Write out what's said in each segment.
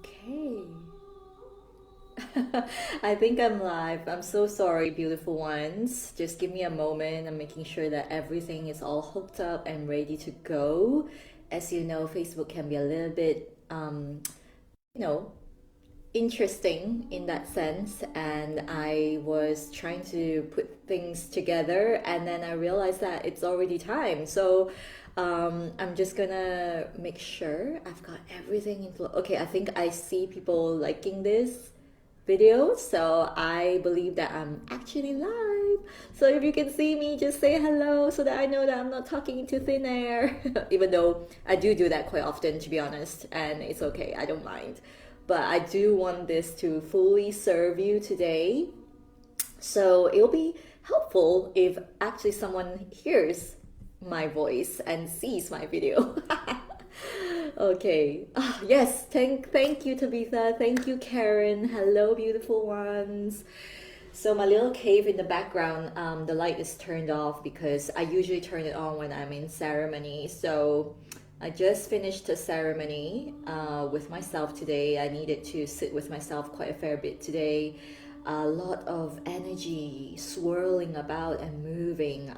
Okay. I think I'm live. I'm so sorry, beautiful ones. Just give me a moment. I'm making sure that everything is all hooked up and ready to go. As you know, Facebook can be a little bit, you know, interesting in that sense. And I was trying to put things together, and then I realized that it's already time. So I'm just gonna make sure I've got everything in flow. Okay, I think I see people liking this video, so I believe that I'm actually live. So if you can see me, just say hello so that I know that I'm not talking into thin air. Even though I do that quite often, to be honest, and it's okay, I don't mind. But I do want this to fully serve you today. So it'll be helpful if actually someone hears my voice and sees my video. Okay. Ah, yes. Thank you, Tabitha. Thank you, Karen. Hello, beautiful ones. So my little cave in the background, the light is turned off because I usually turn it on when I'm in ceremony. So I just finished a ceremony with myself today. I needed to sit with myself quite a fair bit today. A lot of energy swirling about and moving.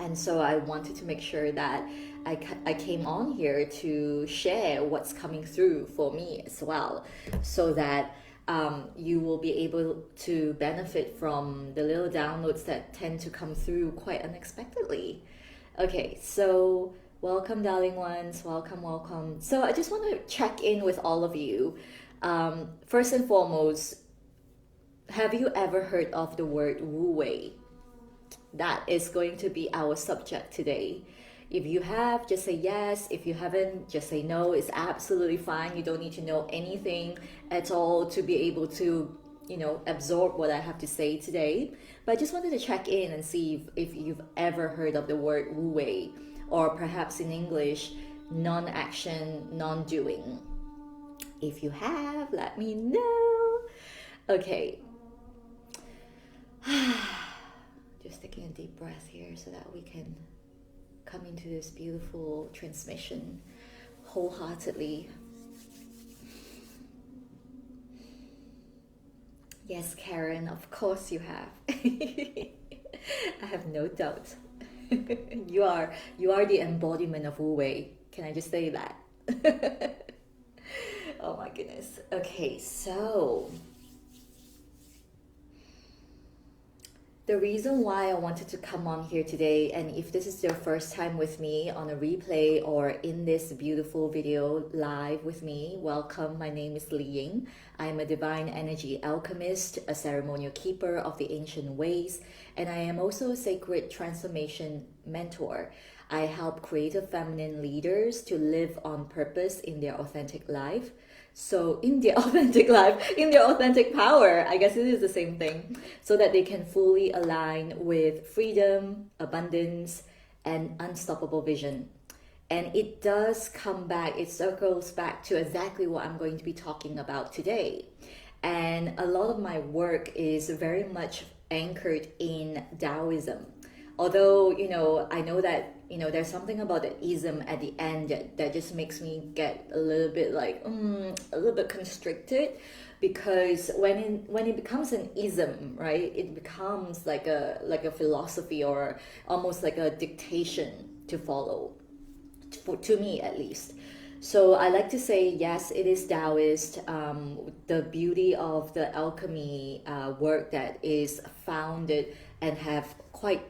And so I wanted to make sure that I came on here to share what's coming through for me as well, so that you will be able to benefit from the little downloads that tend to come through quite unexpectedly. Okay, so welcome, darling ones. Welcome, welcome. So I just want to check in with all of you. First and foremost, have you ever heard of the word Wu Wei? That is going to be our subject today. If you have, just say yes. If you haven't, just say no. It's absolutely fine. You don't need to know anything at all to be able to, absorb what I have to say today. But I just wanted to check in and see if you've ever heard of the word Wu Wei, or perhaps in English, non action, non doing. If you have, let me know. Okay. Just taking a deep breath here so that we can come into this beautiful transmission wholeheartedly. Yes, Karen, of course you have. I have no doubt. You are the embodiment of Wu Wei. Can I just say that? Oh my goodness. Okay, so the reason why I wanted to come on here today, and if this is your first time with me on a replay or in this beautiful video live with me, welcome. My name is Li Ying. I am a divine energy alchemist, a ceremonial keeper of the ancient ways, and I am also a sacred transformation mentor. I help creative feminine leaders to live on purpose in their authentic life. So in their authentic life, in their authentic power, I guess it is the same thing, so that they can fully align with freedom, abundance, and unstoppable vision. And it does come back, it circles back to exactly what I'm going to be talking about today. And a lot of my work is very much anchored in Taoism. Although, I know that, there's something about the ism at the end that just makes me get a little bit like, a little bit constricted, because when it becomes an ism, right, it becomes like a philosophy, or almost like a dictation to follow, to me at least. So I like to say, yes, it is Taoist. The beauty of the alchemy work that is founded and have quite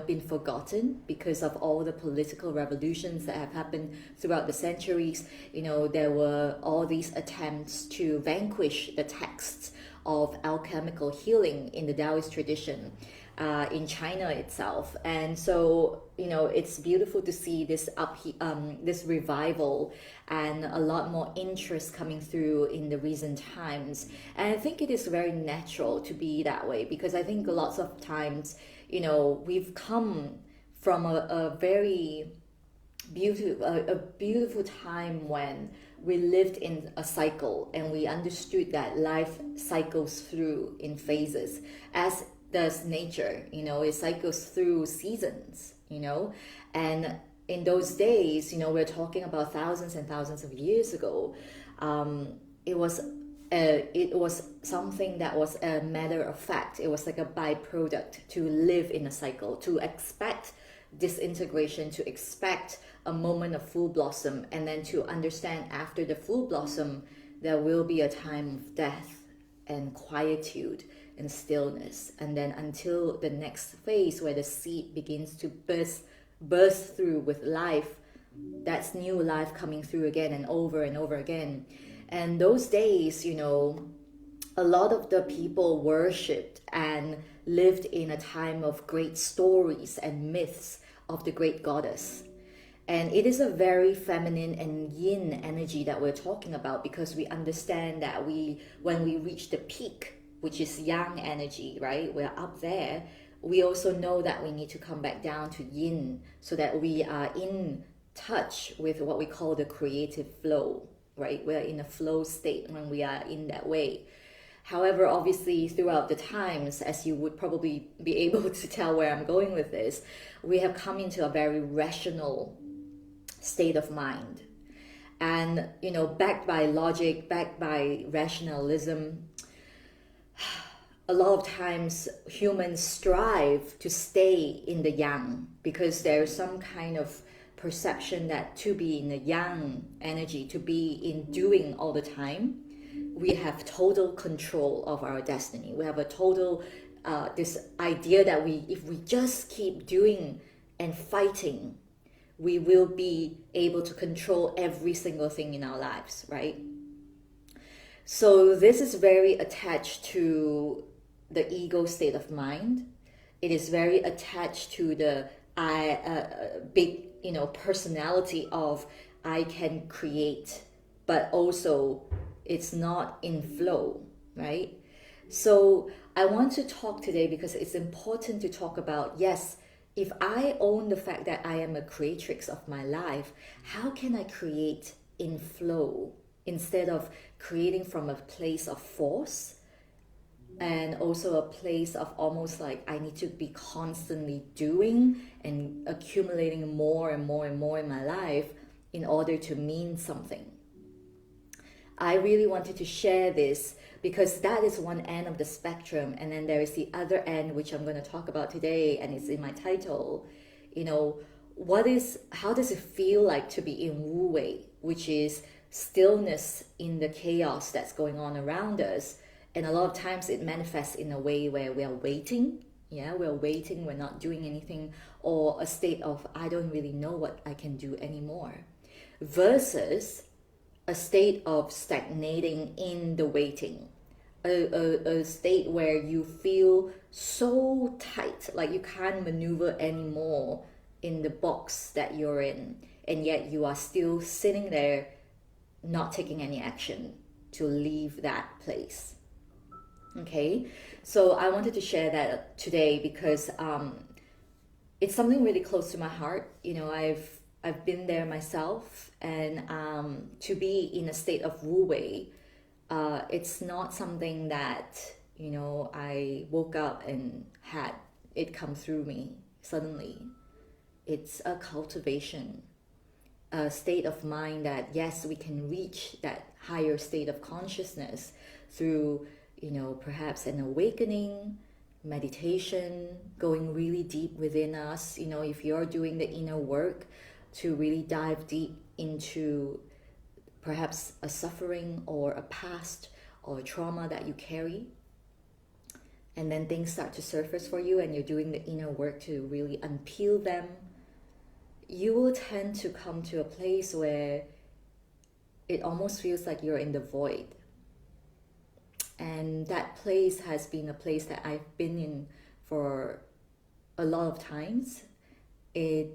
been forgotten because of all the political revolutions that have happened throughout the centuries. There were all these attempts to vanquish the texts of alchemical healing in the Taoist tradition, in China itself. And so, it's beautiful to see this revival and a lot more interest coming through in the recent times. And I think it is very natural to be that way, because I think lots of times, we've come from a very beautiful time when we lived in a cycle, and we understood that life cycles through in phases, as does nature. It cycles through seasons, and in those days, we're talking about thousands and thousands of years ago, it was something that was a matter of fact. It was like a byproduct to live in a cycle, to expect disintegration, to expect a moment of full blossom, and then to understand after the full blossom there will be a time of death and quietude and stillness, and then until the next phase where the seed begins to burst through with life. That's new life coming through again and over again. And those days, a lot of the people worshipped and lived in a time of great stories and myths of the great goddess. And it is a very feminine and yin energy that we're talking about, because we understand that when we reach the peak, which is yang energy, right? We're up there. We also know that we need to come back down to yin so that we are in touch with what we call the creative flow, right? We're in a flow state when we are in that way. However, obviously, throughout the times, as you would probably be able to tell where I'm going with this, we have come into a very rational state of mind. And, backed by logic, backed by rationalism, a lot of times humans strive to stay in the yang because there's some kind of perception that to be in the yang energy, to be in doing all the time, we have total control of our destiny. We have a total this idea that if we just keep doing and fighting, we will be able to control every single thing in our lives, right? So this is very attached to the ego state of mind. It is very attached to the big, personality of I can create, but also it's not in flow, right? So I want to talk today because it's important to talk about, yes, if I own the fact that I am a creatrix of my life, how can I create in flow instead of creating from a place of force and also a place of almost like I need to be constantly doing and accumulating more and more and more in my life in order to mean something. I really wanted to share this because that is one end of the spectrum, and then there is the other end, which I'm going to talk about today, and it's in my title. How does it feel like to be in Wu Wei, which is stillness in the chaos that's going on around us. And a lot of times it manifests in a way where we are waiting. Yeah, we're waiting, we're not doing anything, or a state of I don't really know what I can do anymore, versus a state of stagnating in the waiting, a state where you feel so tight, like you can't maneuver anymore in the box that you're in, and yet you are still sitting there not taking any action to leave that place. Okay, so I wanted to share that today because it's something really close to my heart. I've been there myself, and to be in a state of Wu Wei, it's not something that I woke up and had it come through me suddenly. It's a cultivation, a state of mind that yes, we can reach that higher state of consciousness through perhaps an awakening, meditation, going really deep within us. If you're doing the inner work to really dive deep into perhaps a suffering or a past or a trauma that you carry, and then things start to surface for you and you're doing the inner work to really unpeel them, you will tend to come to a place where it almost feels like you're in the void. And that place has been a place that I've been in for a lot of times. Even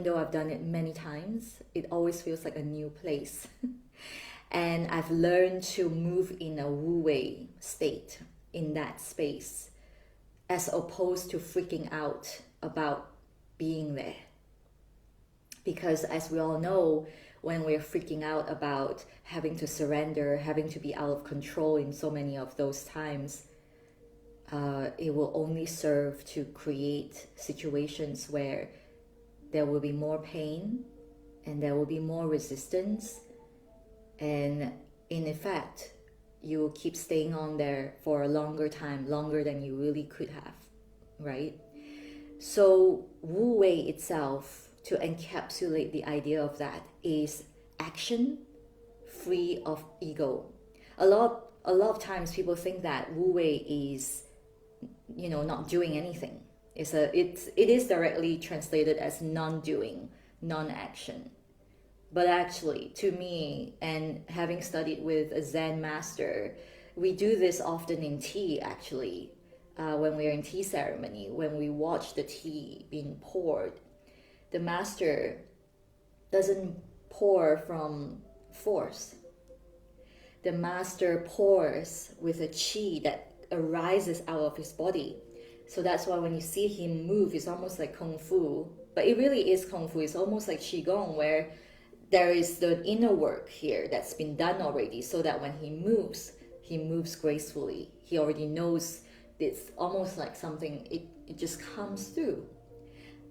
though I've done it many times, it always feels like a new place. And I've learned to move in a Wu Wei state in that space, as opposed to freaking out about being there. Because as we all know, when we're freaking out about having to surrender, having to be out of control in so many of those times, it will only serve to create situations where there will be more pain, and there will be more resistance, and in effect, you will keep staying on there for a longer time, longer than you really could have, right? So Wu Wei itself, to encapsulate the idea of that, is action free of ego. A lot of times people think that Wu Wei is, not doing anything. It is directly translated as non-doing, non-action. But actually, to me, and having studied with a Zen master, we do this often in tea, actually. When we're in tea ceremony, when we watch the tea being poured, the master doesn't pour from force. The master pours with a qi that arises out of his body. So that's why when you see him move, it's almost like Kung Fu. But it really is Kung Fu. It's almost like Qigong, where there is the inner work here that's been done already, so that when he moves gracefully. He already knows. It's almost like something, it just comes through.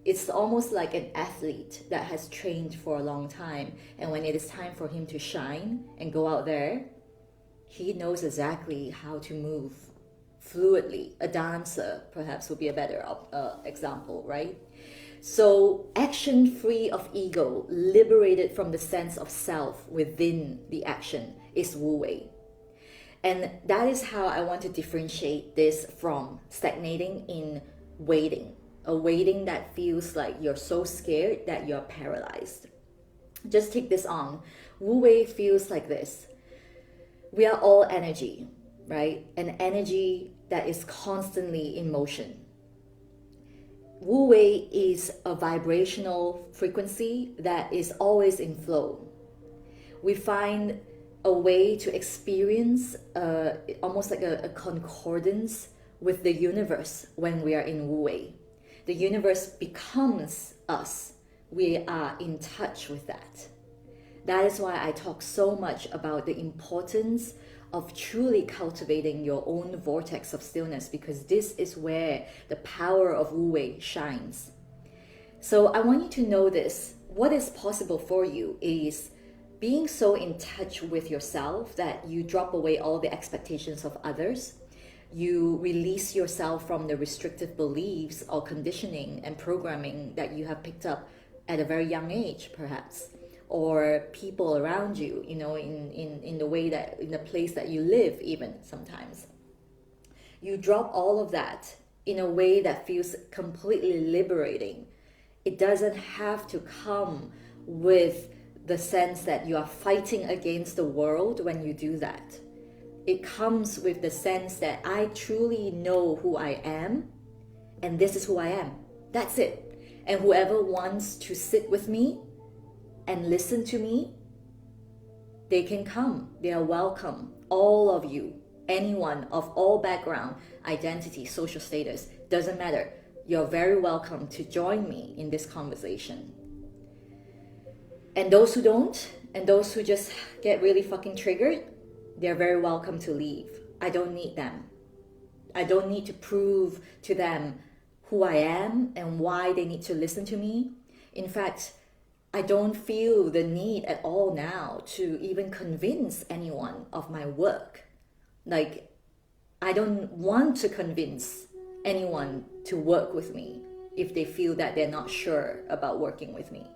It's almost like an athlete that has trained for a long time, and when it is time for him to shine and go out there, he knows exactly how to move fluidly. A dancer, perhaps, would be a better example, right? So action free of ego, liberated from the sense of self within the action, is Wu Wei. And that is how I want to differentiate this from stagnating in waiting. A waiting that feels like you're so scared that you're paralyzed. Just take this on. Wu Wei feels like this. We are all energy, right? An energy that is constantly in motion. Wu Wei is a vibrational frequency that is always in flow. We find a way to experience almost like a concordance with the universe when we are in Wu Wei. The universe becomes us. We are in touch with that. That is why I talk so much about the importance of truly cultivating your own vortex of stillness, because this is where the power of Wu Wei shines. So I want you to know this. What is possible for you is being so in touch with yourself that you drop away all the expectations of others. You release yourself from the restrictive beliefs or conditioning and programming that you have picked up at a very young age, perhaps, or people around you, in the way that, in the place that you live, even sometimes. You drop all of that in a way that feels completely liberating. It doesn't have to come with the sense that you are fighting against the world when you do that. It comes with the sense that I truly know who I am, and this is who I am. That's it. And whoever wants to sit with me and listen to me, they can come. They are welcome. All of you, anyone of all background, identity, social status, doesn't matter. You're very welcome to join me in this conversation. And those who don't, and those who just get really fucking triggered, they're very welcome to leave. I don't need them. I don't need to prove to them who I am and why they need to listen to me. In fact, I don't feel the need at all now to even convince anyone of my work. Like, I don't want to convince anyone to work with me if they feel that they're not sure about working with me.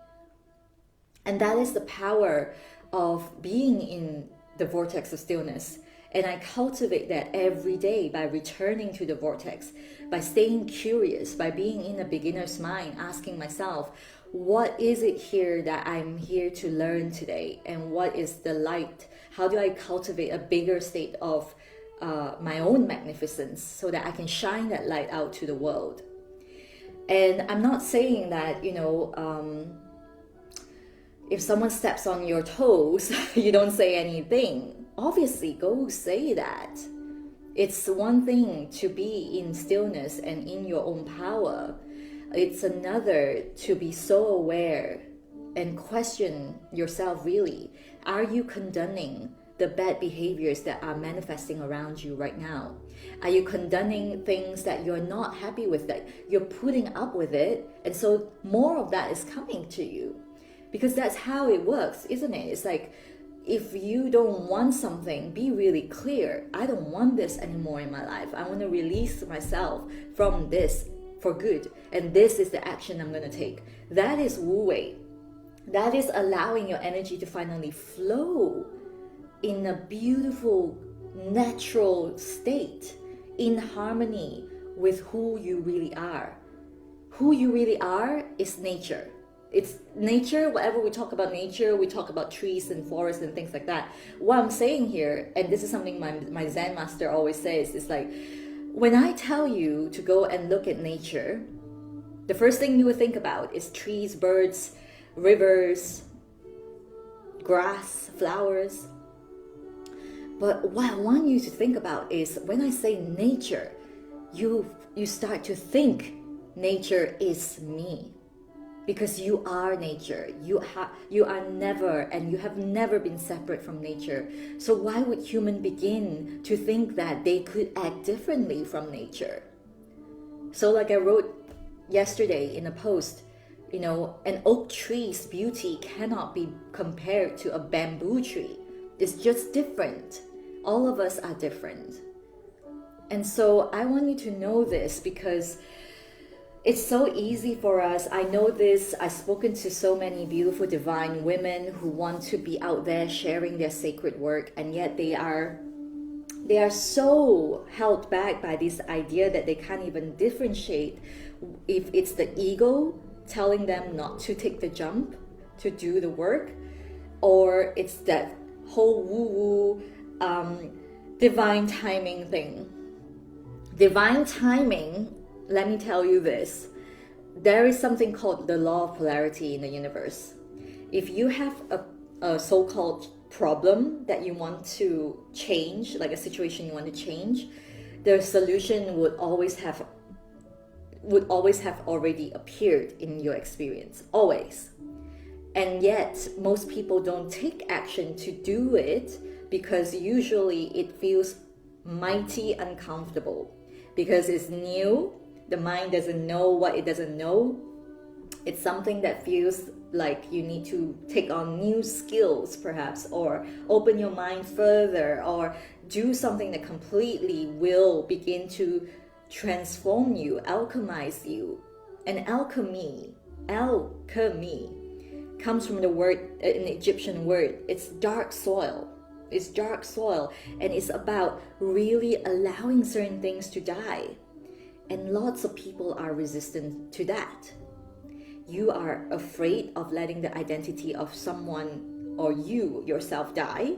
And that is the power of being in the vortex of stillness. And I cultivate that every day by returning to the vortex, by staying curious, by being in a beginner's mind, asking myself, what is it here that I'm here to learn today? And what is the light? How do I cultivate a bigger state of my own magnificence so that I can shine that light out to the world? And I'm not saying that, if someone steps on your toes, you don't say anything. Obviously, go say that. It's one thing to be in stillness and in your own power. It's another to be so aware and question yourself, really. Are you condemning the bad behaviors that are manifesting around you right now? Are you condoning things that you're not happy with, that you're putting up with it, and so more of that is coming to you? Because that's how it works, isn't it? It's like, if you don't want something, be really clear. I don't want this anymore in my life. I want to release myself from this for good, and this is the action I'm going to take. That is Wu Wei. That is allowing your energy to finally flow in a beautiful, natural state, in harmony with who you really are. Who you really are is nature. It's nature. Whatever we talk about nature, we talk about trees and forests and things like that. What I'm saying here, and this is something my Zen master always says, is like, when I tell you to go and look at nature, the first thing you would think about is trees, birds, rivers, grass, flowers. But what I want you to think about is, when I say nature, you start to think nature is me. Because you are nature. You are never, and you have never been separate from nature. So why would human begin to think that they could act differently from nature? So like I wrote yesterday in a post, an oak tree's beauty cannot be compared to a bamboo tree. It's just different. All of us are different. And so I want you to know this, because it's so easy for us. I know this. I've spoken to so many beautiful divine women who want to be out there sharing their sacred work, and yet they are so held back by this idea that they can't even differentiate if it's the ego telling them not to take the jump to do the work, or it's that whole woo-woo divine timing thing. Divine timing, let me tell you this. There is something called the law of polarity in the universe. If you have a so-called problem that you want to change, like a situation you want to change, the solution would always have already appeared in your experience, always. And yet most people don't take action to do it, because usually it feels mighty uncomfortable, because it's new. The mind doesn't know what it doesn't know. It's something that feels like you need to take on new skills, perhaps, or open your mind further, or do something that completely will begin to transform you, alchemize you. And alchemy comes from the word, an Egyptian word. It's dark soil. It's dark soil, and it's about really allowing certain things to die. And lots of people are resistant to that. You are afraid of letting the identity of someone or you yourself die.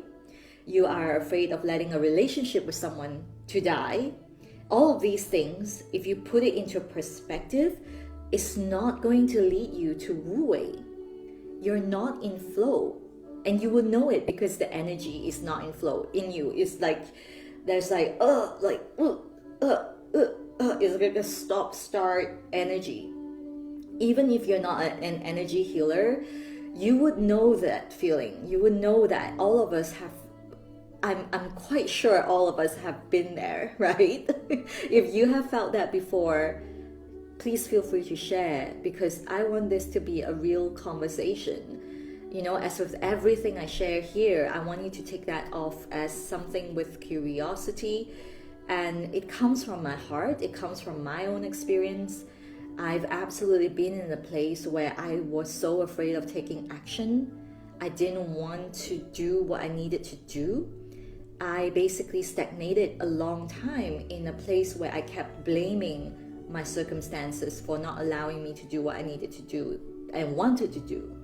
You are afraid of letting a relationship with someone to die. All of these things, if you put it into perspective, is not going to lead you to Wu Wei. You're not in flow. And you will know it, because the energy is not in flow in you. It's like, there's like, it's like a stop-start energy. Even if you're not an energy healer, you would know that feeling. You would know that all of us have, I'm quite sure all of us have been there, right? If you have felt that before, please feel free to share, because I want this to be a real conversation. As with everything I share here, I want you to take that off as something with curiosity. And it comes from my heart. It comes from my own experience. I've absolutely been in a place where I was so afraid of taking action. I didn't want to do what I needed to do. I basically stagnated a long time in a place where I kept blaming my circumstances for not allowing me to do what I needed to do and wanted to do.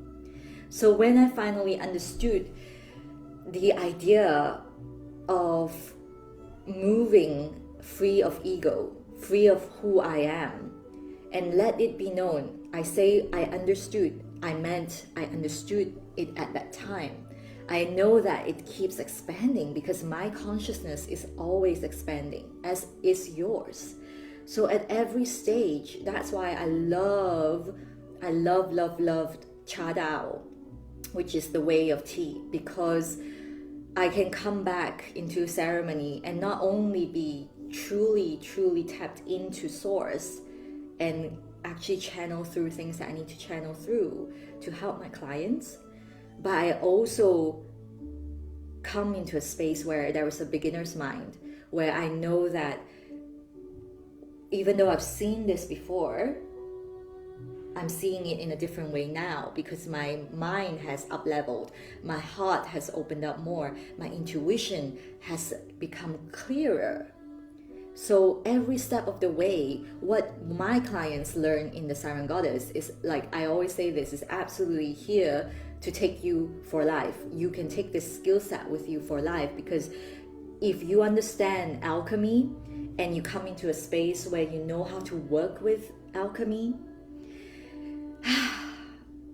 So when I finally understood the idea of moving free of ego, free of who I am, and let it be known, I say I understood, I meant I understood it at that time. I know that it keeps expanding, because my consciousness is always expanding, as is yours. So at every stage, that's why I loved Cha Dao, which is the way of tea, because I can come back into ceremony and not only be truly tapped into source and actually channel through things that I need to channel through to help my clients, but I also come into a space where there is a beginner's mind, where I know that even though I've seen this before, I'm seeing it in a different way now because my mind has up-leveled, my heart has opened up more, my intuition has become clearer. So every step of the way, what my clients learn in the Siren Goddess is, like I always say, this is absolutely here to take you for life. You can take this skill set with you for life, because if you understand alchemy and you come into a space where you know how to work with alchemy,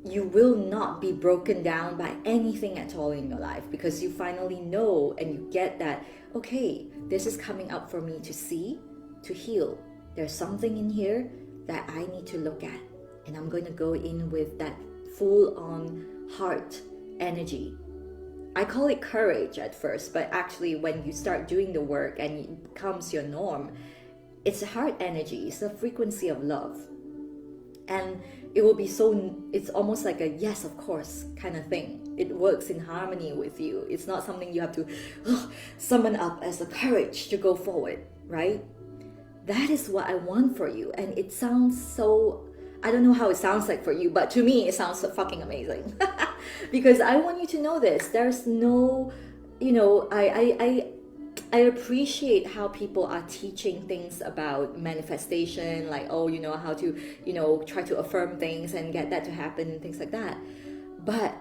you will not be broken down by anything at all in your life, because you finally know and you get that, okay, this is coming up for me to see, to heal. There's something in here that I need to look at, and I'm going to go in with that full-on heart energy. I call it courage at first, but actually when you start doing the work and it becomes your norm, it's a heart energy, it's a frequency of love. And it will be so, it's almost like a yes, of course kind of thing. It works in harmony with you. It's not something you have to summon up as a courage to go forward, right? That is what I want for you. And it sounds so, I don't know how it sounds like for you, but to me it sounds so fucking amazing. Because I want you to know this. There's no, I appreciate how people are teaching things about manifestation, like, oh, how to, try to affirm things and get that to happen and things like that. But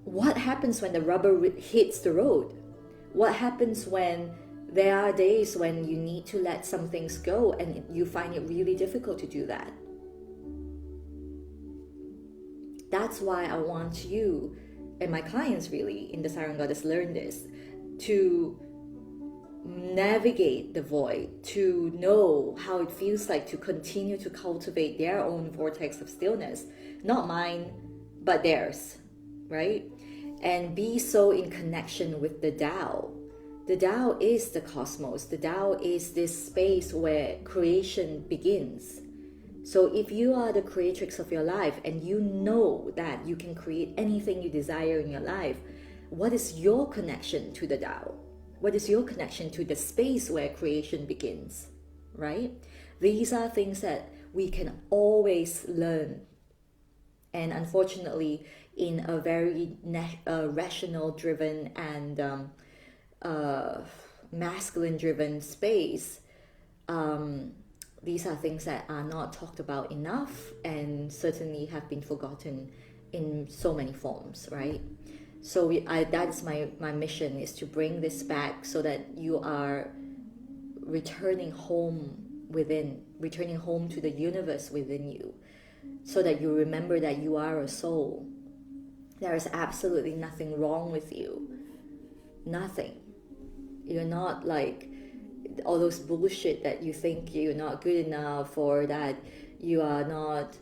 what happens when the rubber hits the road? What happens when there are days when you need to let some things go and you find it really difficult to do that? That's why I want you and my clients really in the Siren Goddess learn this, to navigate the void, to know how it feels like to continue to cultivate their own vortex of stillness, not mine, but theirs, right? And be so in connection with the Tao. The Tao is the cosmos. The Tao is this space where creation begins. So if you are the creatrix of your life and you know that you can create anything you desire in your life, what is your connection to the Tao? What is your connection to the space where creation begins, right? These are things that we can always learn. And unfortunately, in a very rational-driven and masculine-driven space, these are things that are not talked about enough and certainly have been forgotten in so many forms, right? So that's my mission, is to bring this back so that you are returning home within, returning home to the universe within you, so that you remember that you are a soul. There is absolutely nothing wrong with you. Nothing. You're not like all those bullshit that you think you're not good enough, or that you are not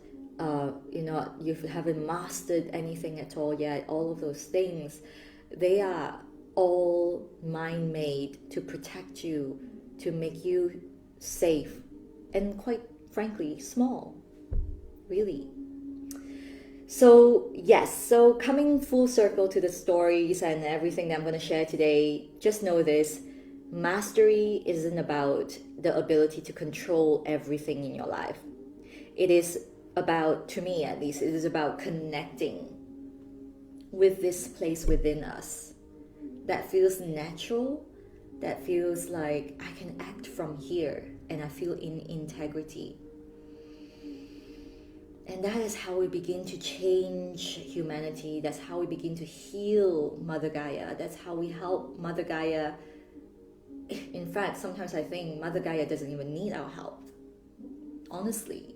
you haven't mastered anything at all yet. All of those things, they are all mind-made to protect you, to make you safe, and quite frankly small, really. So yes, so coming full circle to the stories and everything that I'm going to share today, just know this: mastery isn't about the ability to control everything in your life. It is about, to me at least, it is about connecting with this place within us that feels natural, that feels like I can act from here and I feel in integrity. And that is how we begin to change humanity. That's how we begin to heal Mother Gaia. That's how we help Mother Gaia. In fact, sometimes I think Mother Gaia doesn't even need our help. Honestly,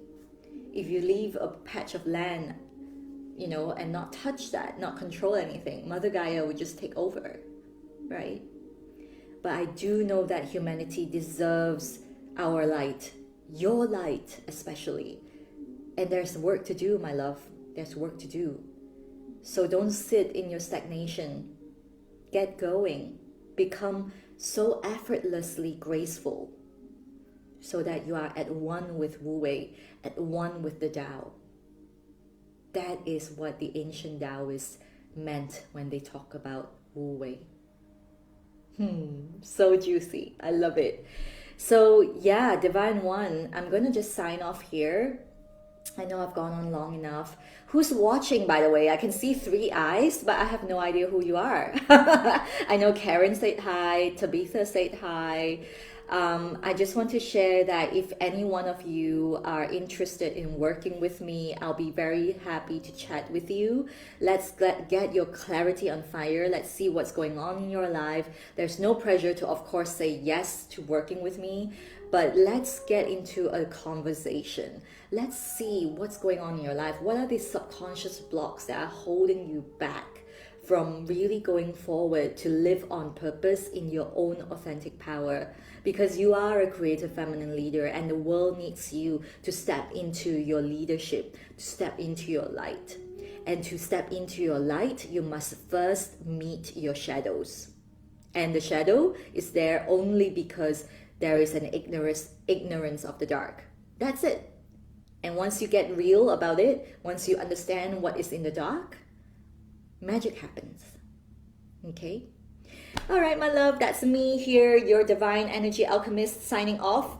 if you leave a patch of land, and not touch that, not control anything, Mother Gaia would just take over, right? But I do know that humanity deserves our light, your light especially. And there's work to do, my love. There's work to do. So don't sit in your stagnation Get going. Become so effortlessly graceful so that you are at one with Wu Wei, at one with the Tao. That is what the ancient Daoists meant when they talk about Wu Wei. So juicy. I love it. So, yeah, Divine One, I'm going to just sign off here. I know I've gone on long enough. Who's watching, by the way? I can see 3 eyes, but I have no idea who you are. I know Karen said hi, Tabitha said hi. I just want to share that if any one of you are interested in working with me, I'll be very happy to chat with you. Let's get your clarity on fire. Let's see what's going on in your life. There's no pressure to, of course, say yes to working with me, but let's get into a conversation. Let's see what's going on in your life. What are these subconscious blocks that are holding you back from really going forward to live on purpose in your own authentic power? Because you are a creative feminine leader and the world needs you to step into your leadership, to step into your light. And to step into your light, you must first meet your shadows. And the shadow is there only because there is an ignorance of the dark. That's it. And once you get real about it, once you understand what is in the dark, magic happens. Okay? All right, my love, that's me here, your divine energy alchemist, signing off.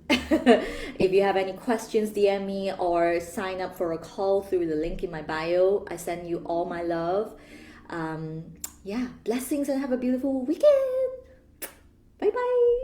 If you have any questions, DM me or sign up for a call through the link in my bio. I send you all my love. Yeah, blessings and have a beautiful weekend. Bye bye.